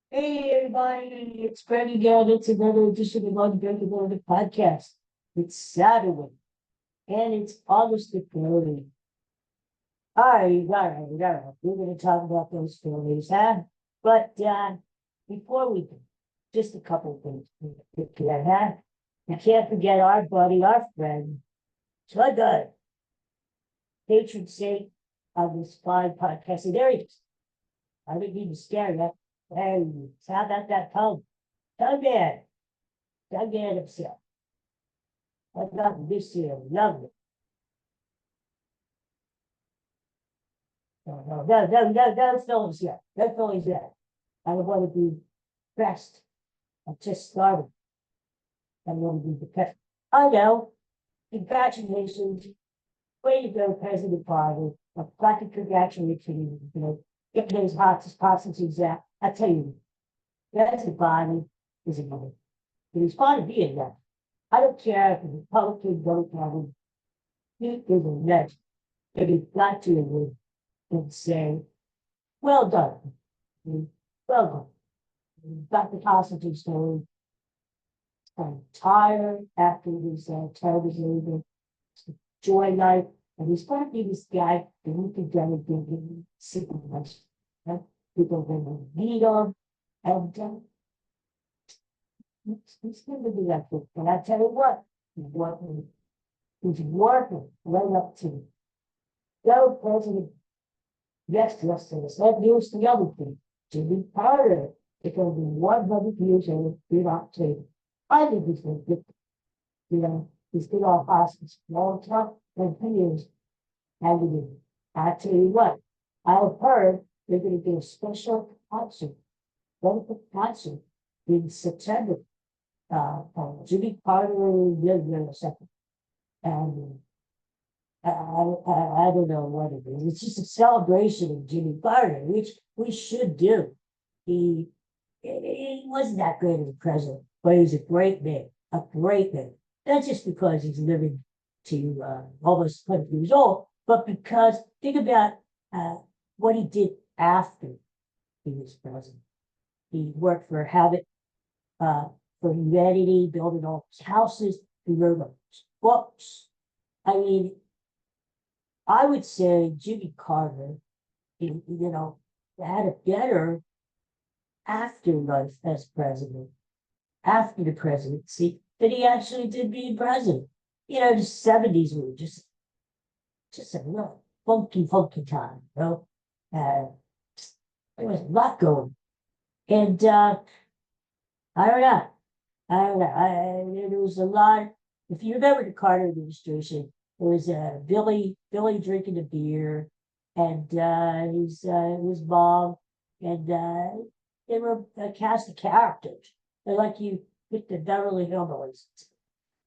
Hey everybody, it's Greg again. It's another edition of Unbreakable, the podcast. It's Saturday and it's August the 30th. All right. We're going to talk about those Phillies, huh? But before we do, just a couple of things here, huh? You can't forget our buddy, our friend, Tugga, patron saint of this fine podcast. And there he is. I didn't even scare you. Hey, how about that tongue? Tugga, Tugga himself. I got this here, lovely. No, Phillies yet. No Phillies yet. I want to be best. I just started. I want to be the best. I know. Congratulations. Way to go, President Biden. I'd like to congratulate you. Get those hostages out. I tell you, President Biden is a man. And he's fine to be in that. I don't care if the Republican vote for him. He is a legend. And he's got to admit and say, well done. Well done. Got the hostages story. I'm tired after this television joy life. And he's going to be this guy that we can get a big super much. People are going to meet him. And he's going to be that good. And I tell you what, he's working right up to go President. Yes, it's not news to the other thing. Jimmy Carter is going to be 100 years old in October. I think he's going to get, he's been off hospice long time and he is having it. I tell you what, I've heard they're going to do a special concert, benefit concert in September. Jimmy Carter lived there a second. And I don't know what it is. It's just a celebration of Jimmy Carter, which we should do. He he wasn't that great of a president, but he's a great man, a great man. Not just because he's living to almost 100 years old, but because think about uh, what he did after he was president. He worked for Habit uh, for Humanity, building all his houses. He wrote all his books. I mean, I would say Jimmy Carter, had a better afterlife as president, after the presidency, than he actually did being president. The 70s were just a real funky time, Uh, there was a lot going. And I don't know. I don't know. There was a lot. If you remember the Carter administration, there was Billy drinking a beer, and his mom, and they were a cast of characters. They're like you picked the Beverly Hillbillies,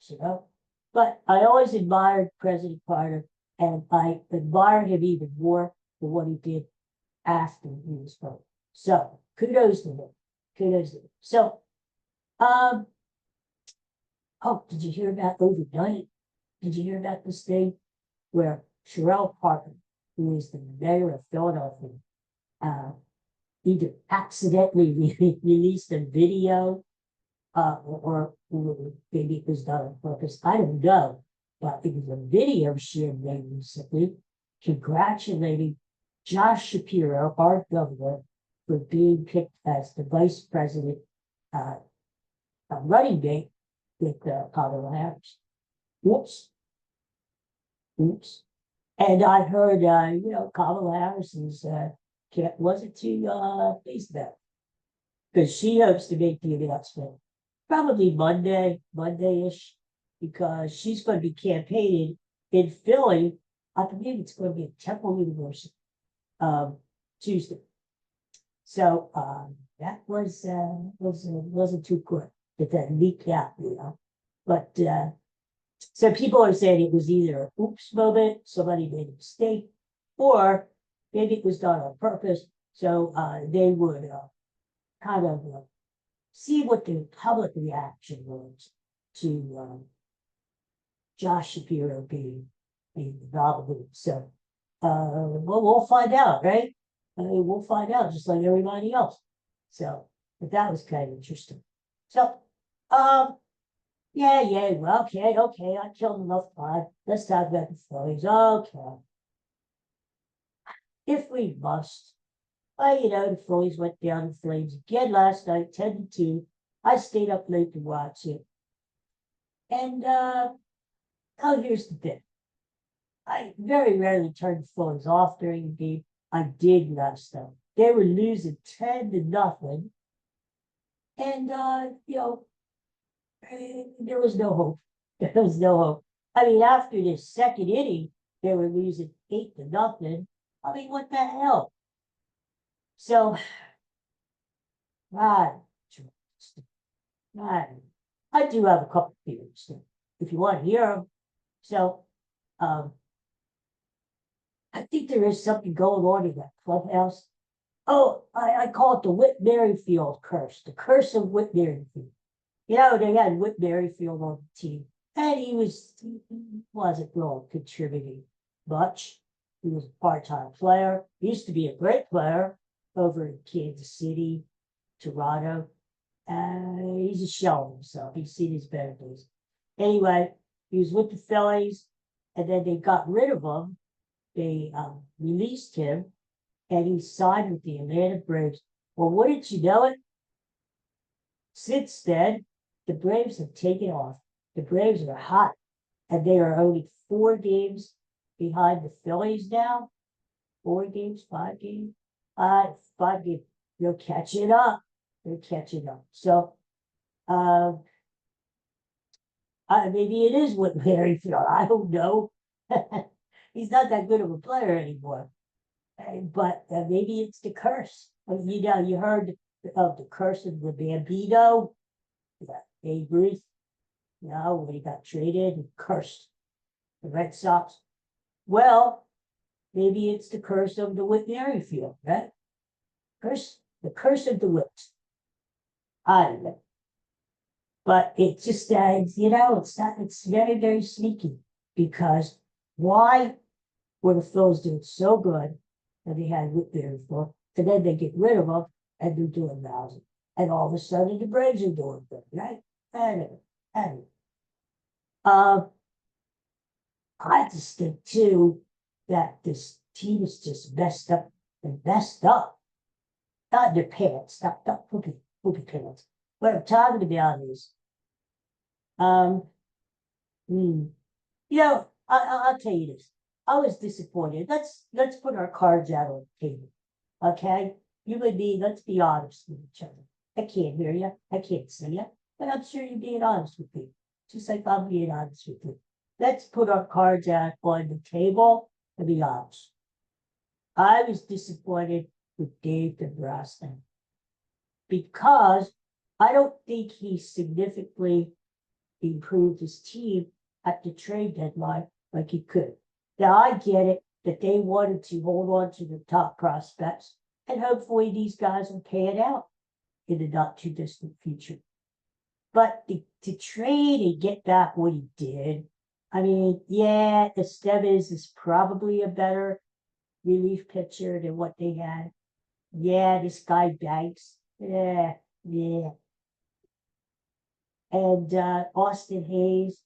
you know. But I always admired President Carter, and I admire him even more for what he did after he was voted. So kudos to him. Kudos to him. So um, oh, did you hear about overnight? Did you hear about this thing where Sherelle Parker, who is the mayor of Philadelphia, uh, either accidentally released a video, or maybe it was done on purpose. I don't know, but it was a video she had made recently congratulating Josh Shapiro, our governor, for being picked as the vice president uh, running mate with Kamala Harris. Whoops, oops. And I heard, Kamala Harris is, wasn't too pleased about it because she hopes to make the announcement probably Monday-ish, because she's going to be campaigning in Philly. I believe it's going to be at Temple University Tuesday. So that wasn't too good that leaked out. But so people are saying it was either an oops moment, somebody made a mistake, or maybe it was done on purpose. So they would kind of see what the public reaction was to Josh Shapiro being nominated. So we'll find out, right? I mean, we'll find out just like everybody else. So But that was kind of interesting. So, yeah, well, okay, I killed enough time. Let's talk about the Phillies. Okay. If we must. Well, the Phillies went down in flames again last night, 10-2. I stayed up late to watch it. And oh, here's the thing. I very rarely turn the Phillies off during the game. I did last night. They were losing 10-0. And there was no hope. There was no hope. I mean, after the second inning, they were losing 8-0. I mean, what the hell? So, I do have a couple of theories if you want to hear them. So, I think there is something going on in that clubhouse. Oh, I call it the Whit Merrifield curse, the curse of Whit Merrifield. They had Whit Merrifield on the team, and he wasn't really contributing much. He was a part-time player. He used to be a great player over in Kansas City, Toronto. He's a shell of himself. He's seen his better days. Anyway, he was with the Phillies, and then they got rid of him. They released him, and he signed with the Atlanta Braves. Well, wouldn't you know it? Since then, the Braves have taken off. The Braves are hot, and they are only 4 games behind the Phillies now. 4 games, 5 games, 5 games. They're catching up. They're catching up. So, maybe it is what Merrifield. I don't know. He's not that good of a player anymore. But maybe it's the curse. You heard of the curse of the Bambino, Babe Ruth. When he got traded and cursed the Red Sox. Well, maybe it's the curse of the Whit Merrifield, right? The curse of the Whit. I don't know. But it's just it's very, very sneaky, because why were the Phillies doing so good that they had Whit Merrifield, and then they get rid of them and they're doing lousy, and all of a sudden the Braves are doing good, right? Anyway. I just think too that this team is just messed up and messed up. Not their pants, not poopy pants. What I'm talking about is, I'll tell you this. I was disappointed. Let's put our cards out on the table. Okay? You and me, let's be honest with each other. I can't hear you. I can't see you. But I'm sure you're being honest with me. Just like I'm being honest with you. Let's put our cards out on the table and be honest. I was disappointed with Dave DeBrusque, because I don't think he significantly improved his team at the trade deadline like he could. Now, I get it that they wanted to hold on to the top prospects, and hopefully these guys will pay it out in the not too distant future. But to trade and get back what he did, I mean, yeah, Estevez is probably a better relief pitcher than what they had. Yeah, this guy Banks. Yeah. And Austin Hayes.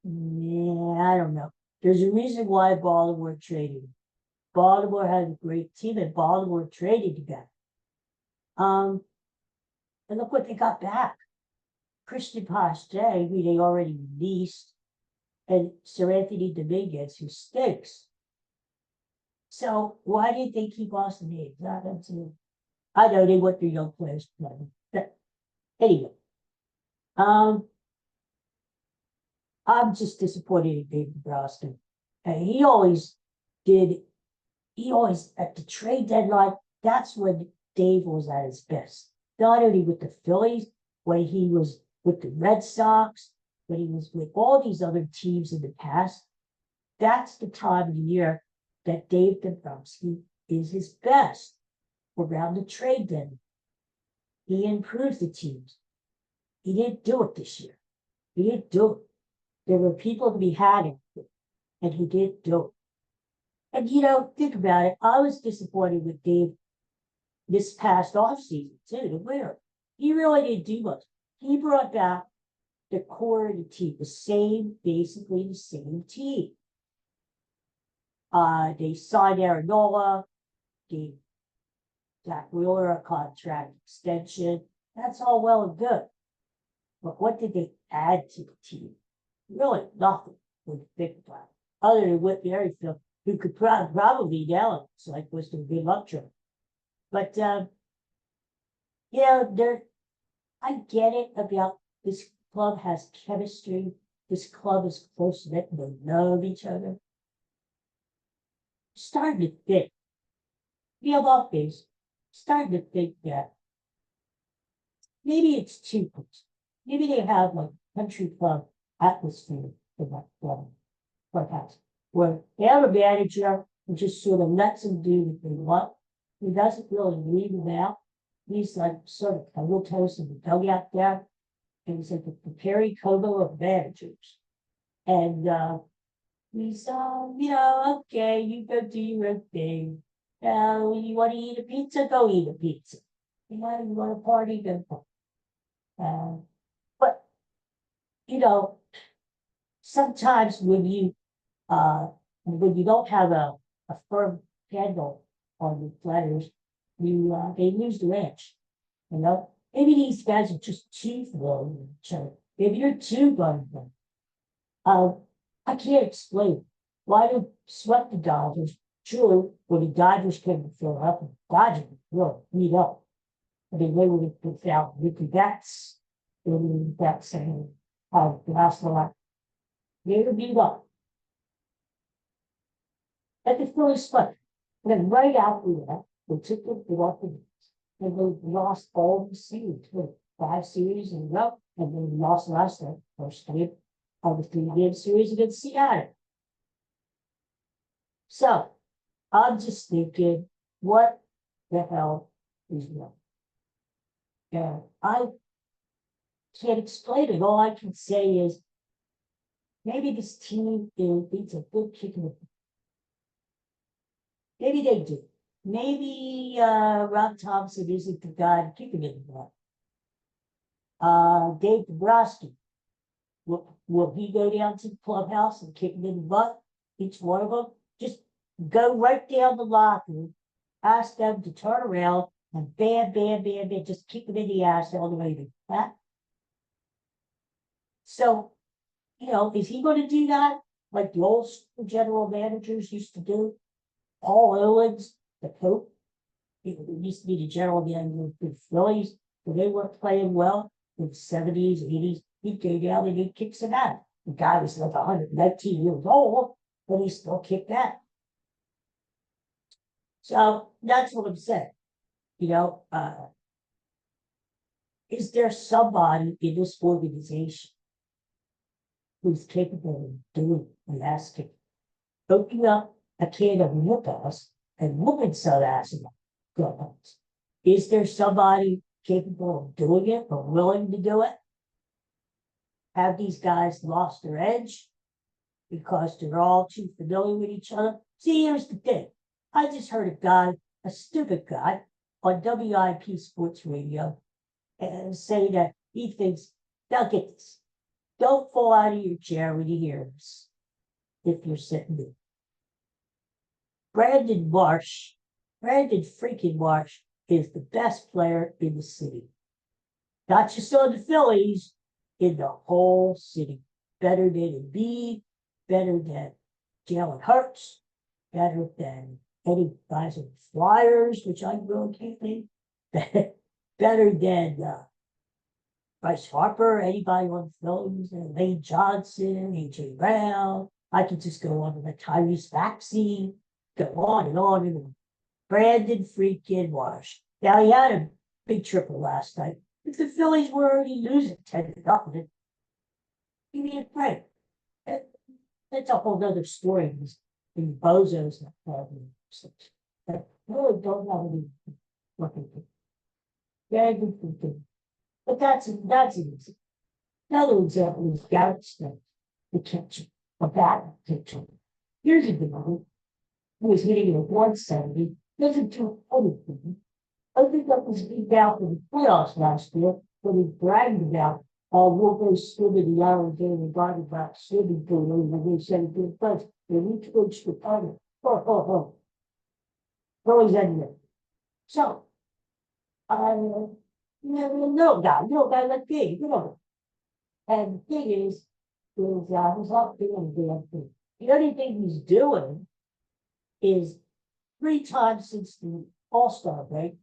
Yeah, I don't know. There's a reason why Baltimore traded him. Baltimore had a great team, and Baltimore traded together. And look what they got back. Christian Pache, who they already released, and Sir Anthony Dominguez, who stinks. So why did they keep Austin Hayes? I know they want their young players to play. But anyway, I'm just disappointed in David DeBrusque. And he always at the trade deadline, that's when Dave was at his best. Not only with the Phillies, when he was with the Red Sox, when he was with all these other teams in the past. That's the time of the year that Dave Dombrowski is his best around the trade deadline. He improves the teams. He didn't do it this year. He didn't do it. There were people to be had in it, and he didn't do it. And think about it. I was disappointed with Dave this past offseason, too, the winter. he really didn't do much. He brought back the core of the team, basically the same team. They signed Aaron, gave Jack Wheeler a contract extension. That's all well and good. But what did they add to the team? Really nothing when you think about it. Other than Whit Merrifield, who could probably now it's like was the good luck charm. But I get it about this club has chemistry. This club is close knit. They love each other. Starting to think, off base, starting to think that maybe it's too close. Maybe they have like country club atmosphere in that clubhouse, where they have a manager who just sort of lets them do what they want. He doesn't really leave them out. He's like sort of comatose in the dugout there. And he's like the Perry Como of managers. And he's okay, you go do your own thing. You want to eat a pizza, go eat a pizza. You want to party, go party. But sometimes when you don't have a firm handle on the letters, they lose the edge. Maybe these guys are just too familiar with each other. Maybe you're too gun. I can't explain why they swept the Dodgers. True, when the Dodgers came to Philadelphia, the Dodgers really beat up. I mean, they would have put out Ricky Betts, they would have Betts and last lot. They were beat up. At the Phillies split. And then right after that, they took the Philadelphia and they lost all the series, 5 series in a row, and then lost last night, first game of the 3-game series against Seattle. So I'm just thinking, what the hell is wrong? And I can't explain it. All I can say is maybe this team needs a good kick in the butt. Maybe they do. Maybe Rob Thompson isn't the guy to kick him in the butt. Dave Dombrowski, will he go down to the clubhouse and kick him in the butt? Each one of them? Just go right down the locker, ask them to turn around and bam, bam, bam, bam, just kick him in the ass all the way to that. So, is he going to do that like the old general managers used to do? Paul Owens, the coach, he used to be the general manager for the Phillies, when they weren't playing well in the 70s, 80s, he'd go down and he'd kick some ass. The guy was like 119 years old, but he still kicked that. So that's what I'm saying. Is there somebody in this organization who's capable of doing the ass kick? Open up a can of whoop ass and whooping some ass in the clubhouse. Is there somebody capable of doing it or willing to do it? Have these guys lost their edge because they're all too familiar with each other? See, here's the thing. I just heard a stupid guy, on WIP Sports Radio, and say that he thinks, now get this, don't fall out of your chair when you hear this, if you're sitting there. Brandon freaking Marsh is the best player in the city. Not just on the Phillies, in the whole city. Better than Embiid, better than Jalen Hurts, better than any guys in Flyers, which I really can't think. Better than Bryce Harper, anybody on the Phillies, Lane Johnson, AJ Brown. I could just go on to the Tyrese Maxey, go on and on and on. Brandon freaking Marsh. Now he had a big triple last night. If the Phillies were already losing 10-0, give me a break. That's a whole other story. The bozos that really don't have any working. Very good thinking. But that's easy. Another example is Garrett Smith, the catcher, a bad catcher. Years ago, he was hitting at 170, doesn't do anything. I think that was beat out in the playoffs last year, when he bragged about, we'll go swimming the Arizona Diamondbacks swimming pool, and they said it good place, and we coached the partner. Oh, oh, oh. Always anyway. So, little guy like me, you know. And the thing is, he's not doing the damn thing. The only thing he's doing is 3 times since the All-Star break,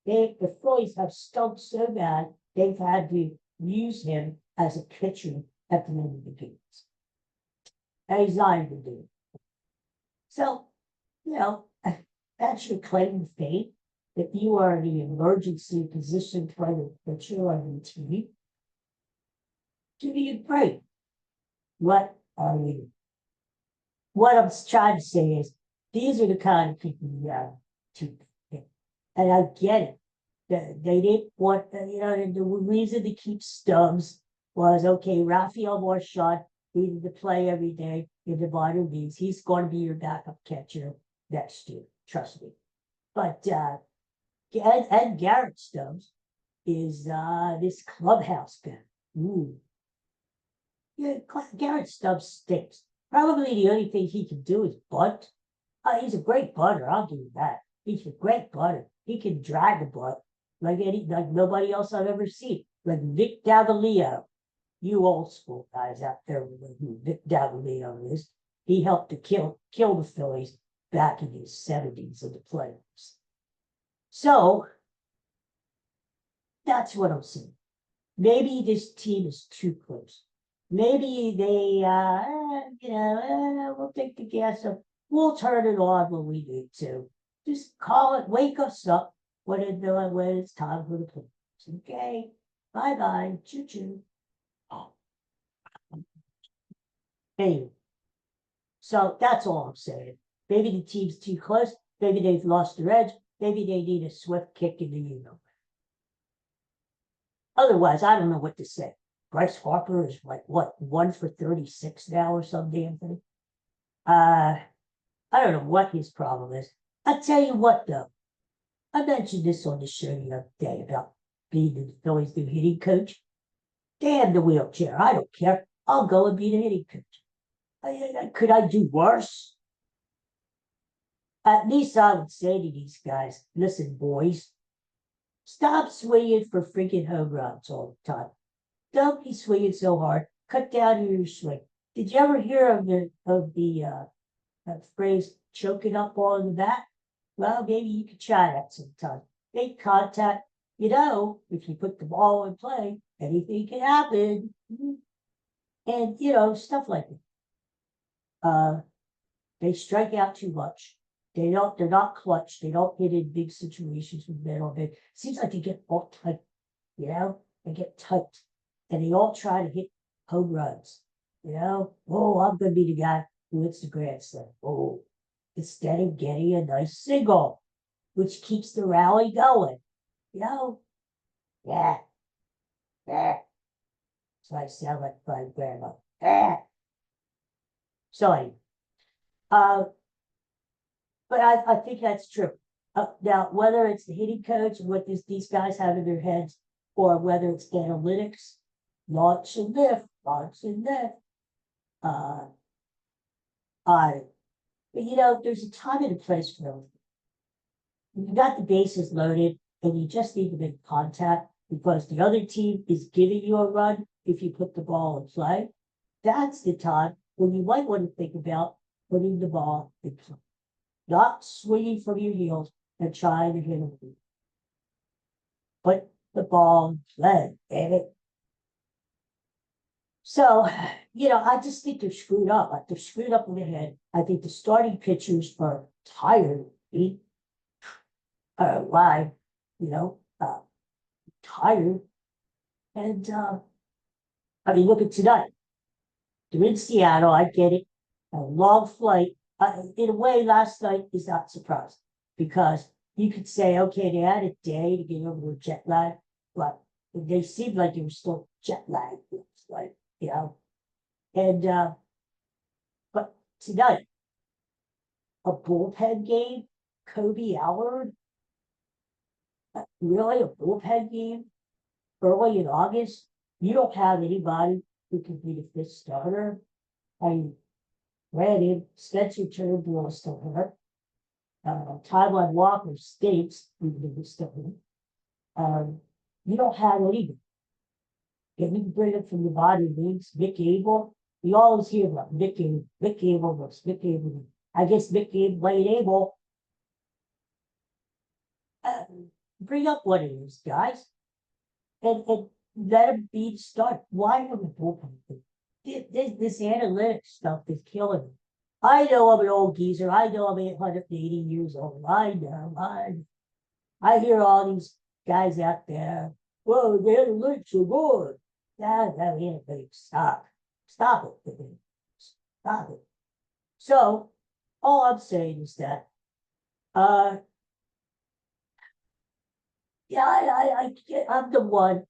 the Phillies have stunk so bad they've had to use him as a pitcher at the end of the games. And he's not even doing it. So, you know, that's your claim to fame. If you are in the emergency position for the pitcher on the team, to be great. What are you? What I'm trying to say is these are the kind of people you have to pick. And I get it. They didn't want, the reason to keep Stubbs was, okay, Raphael Marchand needed to play every day in the minor leagues. He's going to be your backup catcher next year. Trust me. But, and Garrett Stubbs is this clubhouse guy. Ooh. Yeah, Garrett Stubbs stinks. Probably the only thing he can do is bunt. He's a great bunter. I'll give you that. He's a great bunter. He can drag a bunt like nobody else I've ever seen. Like Vic Davalillo, you old school guys out there who Vic Davalillo is. He helped to kill the Phillies back in the 70s in the playoffs. So that's what I'm saying. Maybe this team is too close. Maybe they, we'll take the gas up. We'll turn it on when we need to. Just call it, wake us up when it's time for the playoffs. Okay, bye bye, choo choo. Oh. Anyway, so that's all I'm saying. Maybe the team's too close. Maybe they've lost their edge. Maybe they need a swift kick in the Otherwise, I don't know what to say. Bryce Harper is like, what, 1 for 36 now or some damn thing? I don't know what his problem is. I'll tell you what, though. I mentioned this on the show the other day about being the Phillies' new hitting coach. Damn the wheelchair. I don't care. I'll go and be the hitting coach. Could I do worse? At least I would say to these guys, listen, boys, stop swinging for freaking home runs all the time. Don't be swinging so hard. Cut down your swing. Did you ever hear of the phrase choking up ball in the bat? Well, maybe you could try that sometime. Make contact. If you put the ball in play, anything can happen. And stuff like that. They strike out too much. They're not clutch. They don't hit in big situations with men on big. Seems like they get all tight. They get tight. And they all try to hit home runs. Oh, I'm going to be the guy who hits the grand slam. Oh, instead of getting a nice single, which keeps the rally going. Yeah. So I sound like my grandma. So but I think that's true. Now, whether it's the hitting coach and what these guys have in their heads, or whether it's analytics, launch and lift. But there's a time and a place for everything. You got the bases loaded, and you just need to make contact because the other team is giving you a run if you put the ball in play. That's the time when you might want to think about putting the ball in play, not swinging from your heels and trying to hit it. Put the ball in play, damn it. So, I just think they're screwed up. They're screwed up in the head. I think the starting pitchers are tired. Live, tired. And, look at tonight. They're in Seattle. I get it. A long flight. In a way, last night is not surprising because you could say, okay, they had a day to get over their jet lag, but they seemed like they were still jet lagged. Like, and but tonight, a bullpen game, Kobe Allard, Really, a bullpen game early in August? You don't have anybody who can be the fifth starter. I mean, granted, Spencer Turnbull is still hurt. Taiwan Walker states even if still hurt. You don't have anything. If you can bring it from the body leagues, Vic Abel, we always hear about Vic Abel. Vic Abel was Vic Abel. I guess Vic Abel ain't able. Bring up what it is, guys, and let him be the start. Why would the bullpen? This analytics stuff is killing me. I know I'm an old geezer. I know I'm 880 years old. I know. I hear all these guys out there. Well, the analytics are good. Yeah, that analytics. Stop. Stop it. Stop it. So, all I'm saying is that, yeah, I'm the one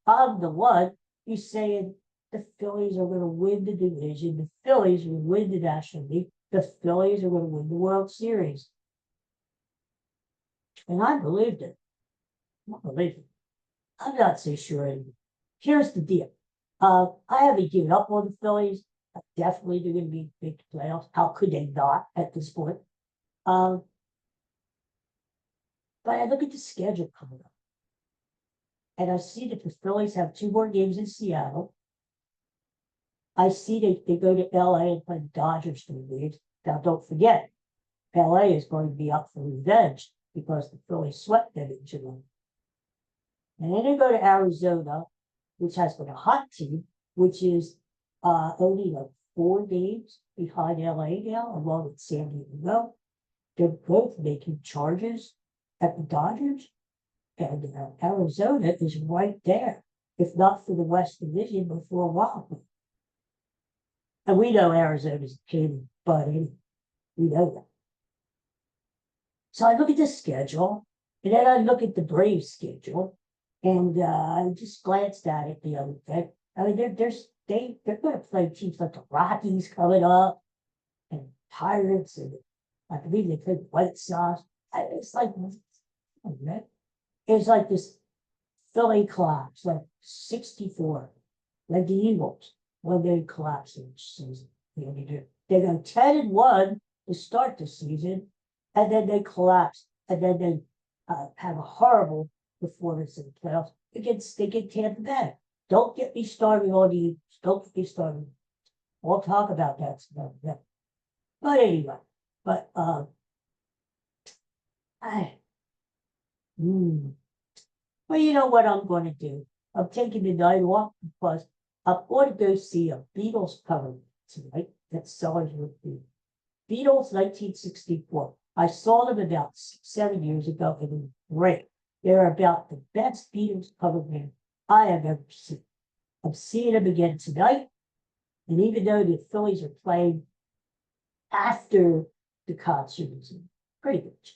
who's saying the Phillies are going to win the division. The Phillies will win the National League. The Phillies are going to win the World Series. And I believed it. I believed it. I'm not so sure anymore. Here's the deal. I haven't given up on the Phillies. Definitely they're going to be big playoffs. How could they not at this point? But I look at the schedule coming up. And I see that the Phillies have 2 more games in Seattle. I see they go to LA and play the Dodgers for the league. Now, don't forget, LA is going to be up for revenge because the Phillies swept them in July. And then they go to Arizona, which has been a hot team, which is only like 4 games behind LA now, along with San Diego. They're both making charges at the Dodgers. And Arizona is right there, if not for the West Division, but for a while. And we know Arizona's a pain, but we know that. So I look at the schedule, and then I look at the Braves schedule, and I just glanced at it the other day. I mean, they're going to play teams like the Rockies coming up, and Pirates, and I believe they played White Sox. It's like, it's like this Philly collapse, like 64, like the Eagles, when they collapse each season. They go 10-1 to start the season, and then they collapse, and then they have a horrible performance in the playoffs against Tampa Bay. Don't get me started on the Eagles. Don't get me started. We'll talk about that some other day. But anyway, well, you know what I'm going to do? I'm taking the night off because I'm going to go see a Beatles cover tonight that's selling with the Beatles 1964. I saw them about 7 years ago, and they were great. They're about the best Beatles cover band I have ever seen. I'm seeing them again tonight, and even though the Phillies are playing after the concert is pretty good.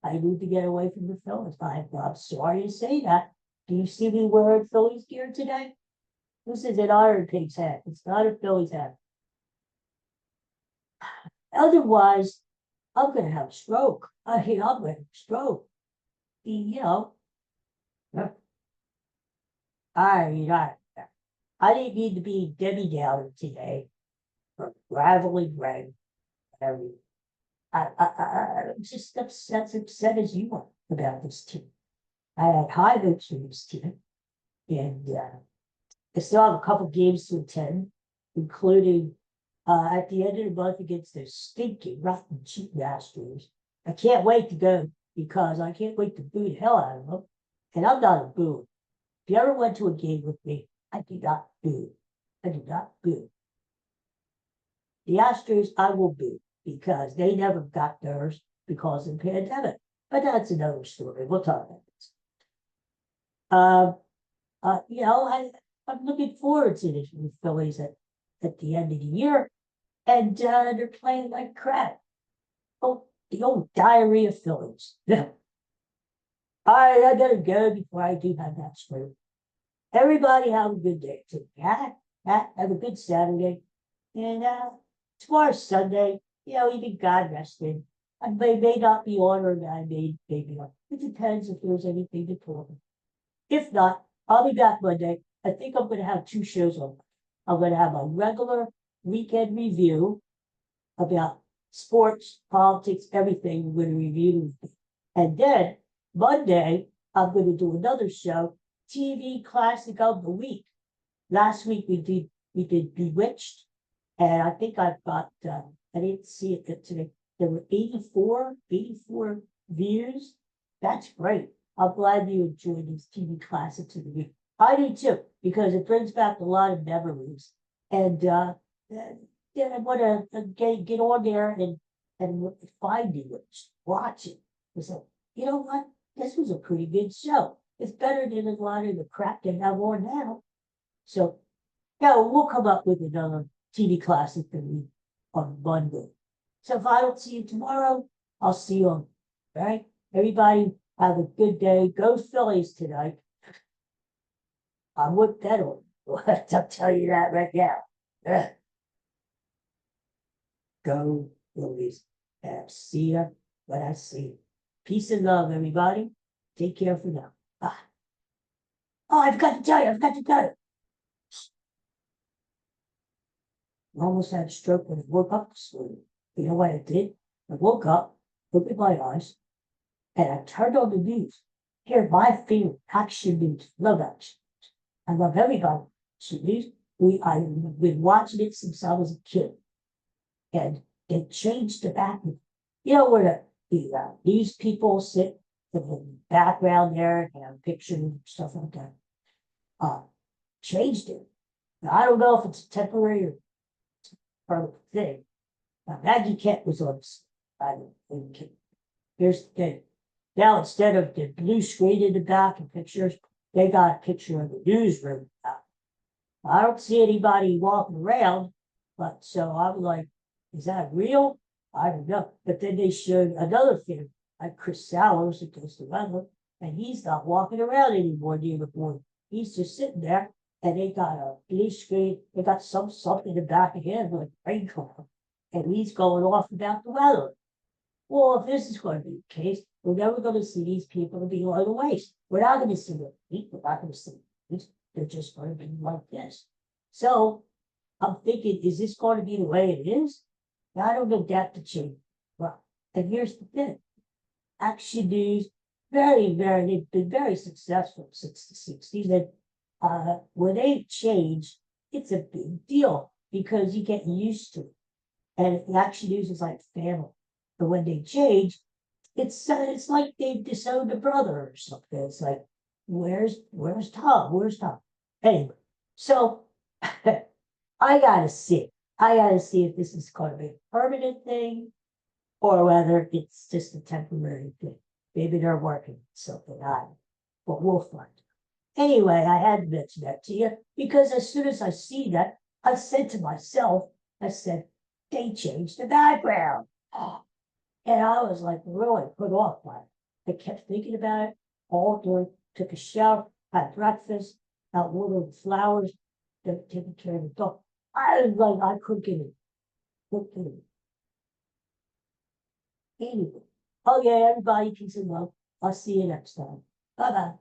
I need to get away from the Phillies. I'm sorry to say that. Do you see me wearing Phillies gear today? This is an Iron Pigs hat. It's not a Phillies hat. Otherwise, I'm going to have a stroke. I'm going to have a stroke. I didn't need to be Debbie Downer today. Or gravelly rain. I'm just upset as you are about this team. I had high hopes for this team, and I still have a couple games to attend, including at the end of the month against the stinking, rotten, cheap Astros. I can't wait to go because I can't wait to boo the hell out of them, and I'm not a booer. If you ever went to a game with me, I do not boo. I do not boo. The Astros, I will boo because they never got theirs because of the pandemic. But that's another story. We'll talk about this. I'm looking forward to this with Phillies at the end of the year. And they're playing like crap. Oh, the old diarrhea Phillies. All right, I gotta go before I do have that straight. Everybody have a good day. Have a good Saturday. And tomorrow's Sunday. Even God rested. I may not be on, or I may be on. It depends if there's anything to talk about. If not, I'll be back Monday. I think I'm gonna have two shows on. I'm gonna have a regular weekend review about sports, politics, everything. We're gonna review. And then Monday, I'm gonna do another show, TV classic of the week. Last week we did Bewitched, and I think I've got I didn't see it today. There were 84 views. That's great. I'm glad you enjoyed these TV classics of the week. I do too, because it brings back a lot of memories. And I want to get on there and find it, watch it. It's like, you know what? This was a pretty good show. It's better than a lot of the crap they have on now. So, yeah, we'll come up with another TV classic on Monday. So if I don't see you tomorrow, I'll see you on. All right, everybody, have a good day. Go Phillies tonight. I'm with that on. I'll tell you that right now. Go Phillies. And see ya when I see you. Peace and love, everybody. Take care for now. Bye. Oh, I've got to tell you. I almost had a stroke when I woke up this morning. You know what I did? I woke up, opened my eyes, and I turned on the news. Here, my favorite action news. Love action. I love everybody. Action news. I've been watching it since I was a kid. And they changed the background. You know where the news people sit in the background there and have pictures and stuff like that. Changed it. Now, I don't know if it's temporary or permanent thing. Maggie Kent was on. I don't think. Here's the thing. Now, instead of the blue screen in the back and pictures, they got a picture of the newsroom. I don't see anybody walking around, but so I'm like, is that real? I don't know. But then they showed another thing, like Chris Sowers that does the weather, and he's not walking around anymore near the board. He's just sitting there, and they got a blue screen. They got something in the back of him, like rain cloud, and he's going off about the weather. Well, if this is going to be the case, we're never going to see these people below the waist. We're not going to see them eat. We're not going to see them. They're just going to be like this. So I'm thinking, is this going to be the way it is? I don't adapt to change. Well, and here's the thing. Action News, they've been very successful since the 60s. And when they change, it's a big deal because you get used to it. And Action News is like family. But when they change, it's like they've disowned a brother or something. It's like, where's Tom? Where's Tom? Anyway, so I gotta see. I gotta see if this is going to be a permanent thing or whether it's just a temporary thing. Maybe they're working something out, but we'll find out. Anyway, I had to mention that to you because as soon as I see that, I said to myself, I said, they changed the background. And I was like really put off by it. I kept thinking about it all day, took a shower, had breakfast, out watering the flowers, taking care of the dog. I was like, I couldn't get it. Anyway. Okay, everybody, peace and love. I'll see you next time. Bye-bye.